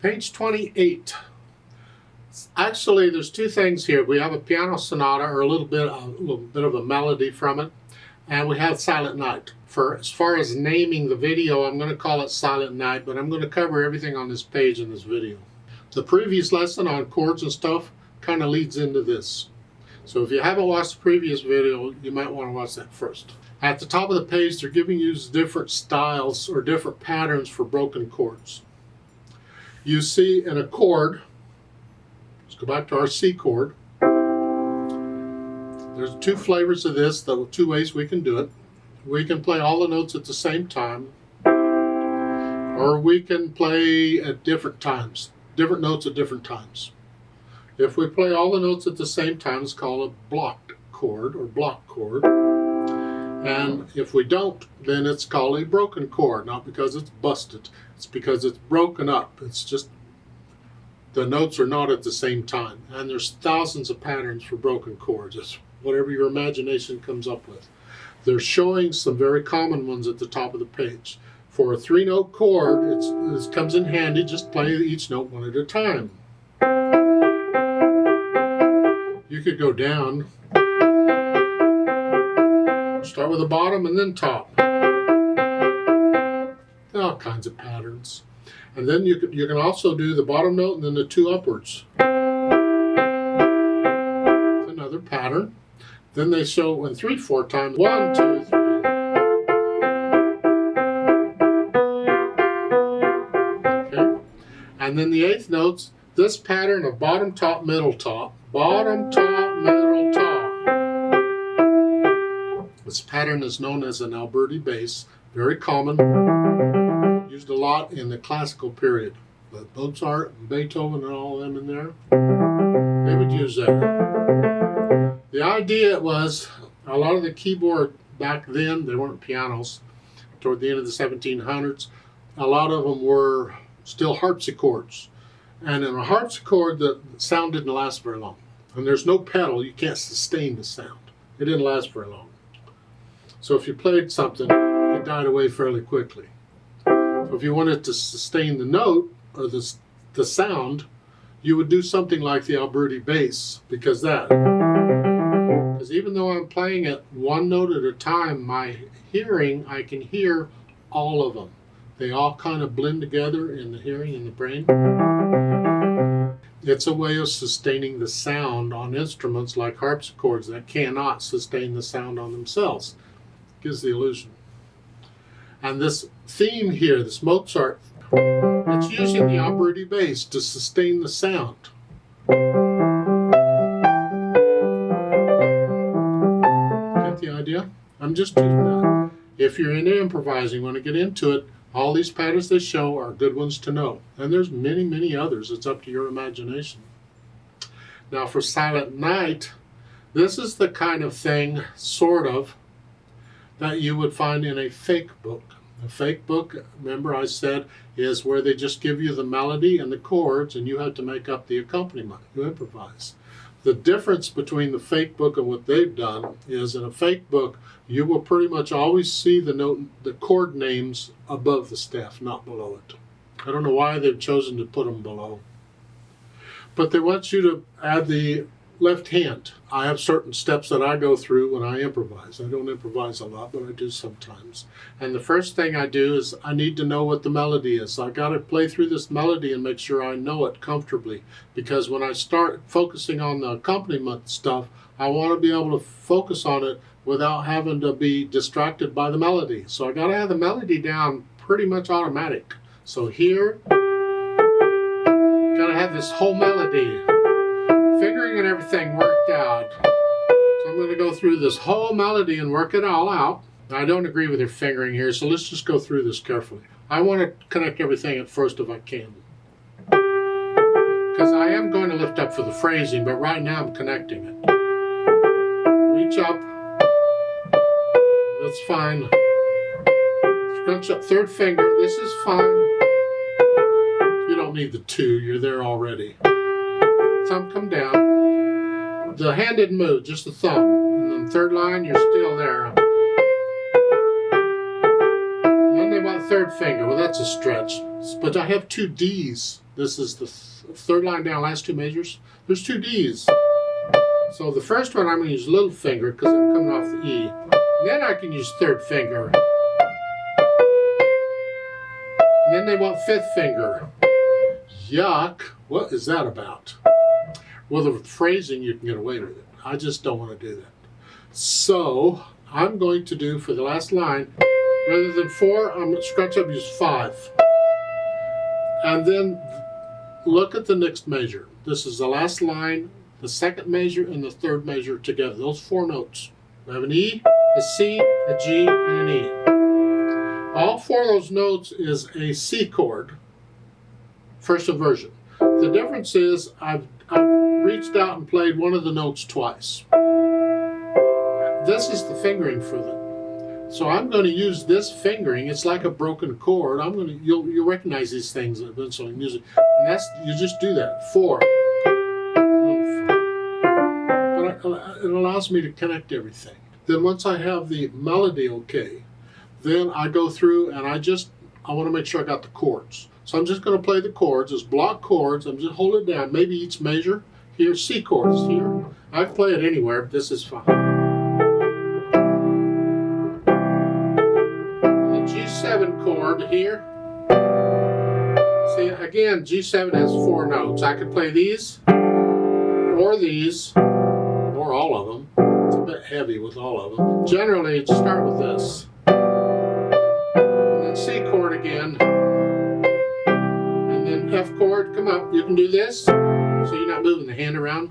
Page 28. Actually, there's two things here. We have a piano sonata, or a little bit of a melody from it, and we have Silent Night. As far as naming the video, I'm going to call it Silent Night, but I'm going to cover everything on this page in this video. The previous lesson on chords and stuff kind of leads into this. So if you haven't watched the previous video, you might want to watch that first. At the top of the page, they're giving you different styles or different patterns for broken chords. You see in a chord, let's go back to our C chord. There's two flavors of this, the two ways we can do it. We can play all the notes at the same time, or we can play at different times, different notes at different times. If we play all the notes at the same time, it's called a blocked chord or block chord. And if we don't, then it's called a broken chord, not because it's busted. It's because it's broken up. It's just the notes are not at the same time. And there's thousands of patterns for broken chords. It's whatever your imagination comes up with. They're showing some very common ones at the top of the page. For a 3-note chord, it comes in handy. Just play each note one at a time. You could go down, start with the bottom and then top. All kinds of patterns. And then you can also do the bottom note and then the two upwards. Another pattern. Then they show in 3/4 times. 1, 2, 3. Okay. And then the 8th notes, this pattern of bottom, top, middle, top. Bottom, top, middle, top. This pattern is known as an Alberti bass. Very common. Used a lot in the classical period. But Mozart and Beethoven and all of them in there, they would use that. The idea was, a lot of the keyboard back then, they weren't pianos. Toward the end of the 1700s, a lot of them were still harpsichords. And in a harpsichord, the sound didn't last very long. And there's no pedal, you can't sustain the sound. It didn't last very long. So if you played something, it died away fairly quickly. So if you wanted to sustain the note, or the sound, you would do something like the Alberti bass, because even though I'm playing it one note at a time, my hearing, I can hear all of them. They all kind of blend together in the hearing in the brain. It's a way of sustaining the sound on instruments like harpsichords that cannot sustain the sound on themselves. It gives the illusion. And this theme here, this Mozart, it's using the Alberti bass to sustain the sound. Get the idea? I'm just doing that. If you're into improvising, want to get into it, all these patterns they show are good ones to know. And there's many, many others. It's up to your imagination. Now for Silent Night, this is the kind of thing, sort of, that you would find in a fake book. A fake book, remember I said, is where they just give you the melody and the chords and you have to make up the accompaniment. You improvise. The difference between the fake book and what they've done is, in a fake book, you will pretty much always see the chord names above the staff, not below it. I don't know why they've chosen to put them below. But they want you to add the left hand. I have certain steps that I go through when I improvise. I don't improvise a lot, but I do sometimes. And the first thing I do is I need to know what the melody is. I got to play through this melody and make sure I know it comfortably. Because when I start focusing on the accompaniment stuff, I want to be able to focus on it without having to be distracted by the melody. So I got to have the melody down pretty much automatic. So here, got to have this whole melody. Fingering and everything worked out. So I'm going to go through this whole melody and work it all out. I don't agree with your fingering here, so let's just go through this carefully. I want to connect everything at first if I can. Because I am going to lift up for the phrasing, but right now I'm connecting it. Reach up. That's fine. Scrunch up third finger. This is fine. You don't need the 2. You're there already. Thumb come down. The hand didn't move, just the thumb. And then third line, you're still there. And then they want third finger. Well, that's a stretch. But I have 2 Ds. This is the third line down, last two measures. There's two Ds. So the first one I'm going to use little finger because I'm coming off the E. And then I can use third finger. And then they want fifth finger. Yuck. What is that about? Well, the phrasing, you can get away with it. I just don't want to do that. So I'm going to do, for the last line, rather than 4, I'm going to scratch up, use 5. And then look at the next measure. This is the last line, the second measure, and the third measure together. Those 4 notes. We have an E, a C, a G, and an E. All 4 of those notes is a C chord, first inversion. The difference is I've reached out and played one of the notes twice. This is the fingering for them. So I'm going to use this fingering. It's like a broken chord. You'll recognize these things eventually in music. And that's, you just do that. 4. But it allows me to connect everything. Then once I have the melody okay, then I go through and I want to make sure I got the chords. So I'm just going to play the chords as block chords. I'm just hold it down. Maybe each measure. Here, C chords here. I can play it anywhere, but this is fine. The G7 chord here. See, again, G7 has 4 notes. I could play these, or all of them. It's a bit heavy with all of them. Generally, start with this. And then C chord again. F chord, come up. You can do this, so you're not moving the hand around.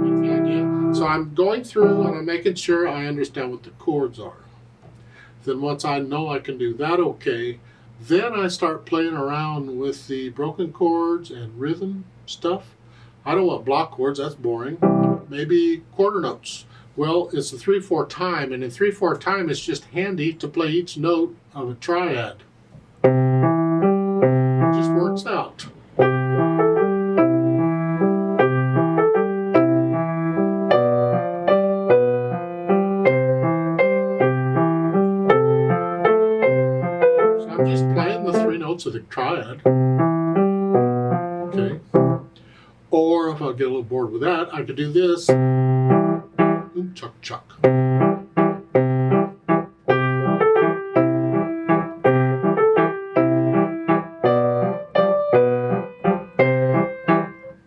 Get the idea? So I'm going through and I'm making sure I understand what the chords are. Then once I know I can do that okay, then I start playing around with the broken chords and rhythm stuff. I don't want block chords, that's boring. Maybe quarter notes. Well, it's a 3/4 time, and in 3/4 time, it's just handy to play each note of a triad. It just works out. So I'm just playing the 3 notes of the triad. Okay. Or if I get a little bored with that, I could do this. Chuck, chuck.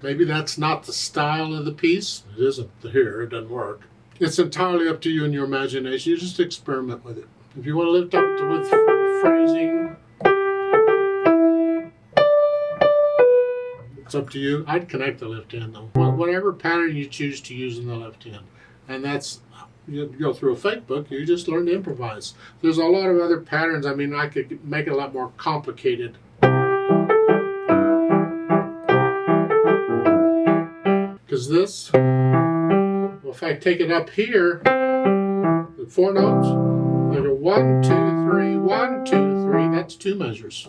Maybe that's not the style of the piece. It isn't here, it doesn't work. It's entirely up to you and your imagination. You just experiment with it. If you want to lift up with phrasing, it's up to you. I'd connect the left hand though. Whatever pattern you choose to use in the left hand. And that's, you go through a fake book, you just learn to improvise. There's a lot of other patterns. I mean, I could make it a lot more complicated. Because this, well, if I take it up here, the 4 notes, I go 1, 2, 3, 1, 2, 3, that's 2 measures.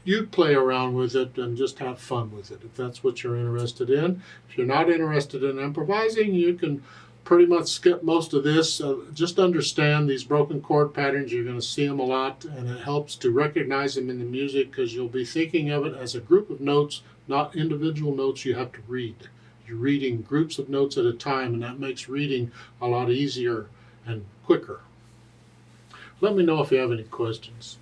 You play around with it and just have fun with it if that's what you're interested in. If you're not interested in improvising, you can pretty much skip most of this. Just understand these broken chord patterns. You're going to see them a lot, and it helps to recognize them in the music because you'll be thinking of it as a group of notes, not individual notes you have to read. You're reading groups of notes at a time, and that makes reading a lot easier and quicker. Let me know if you have any questions.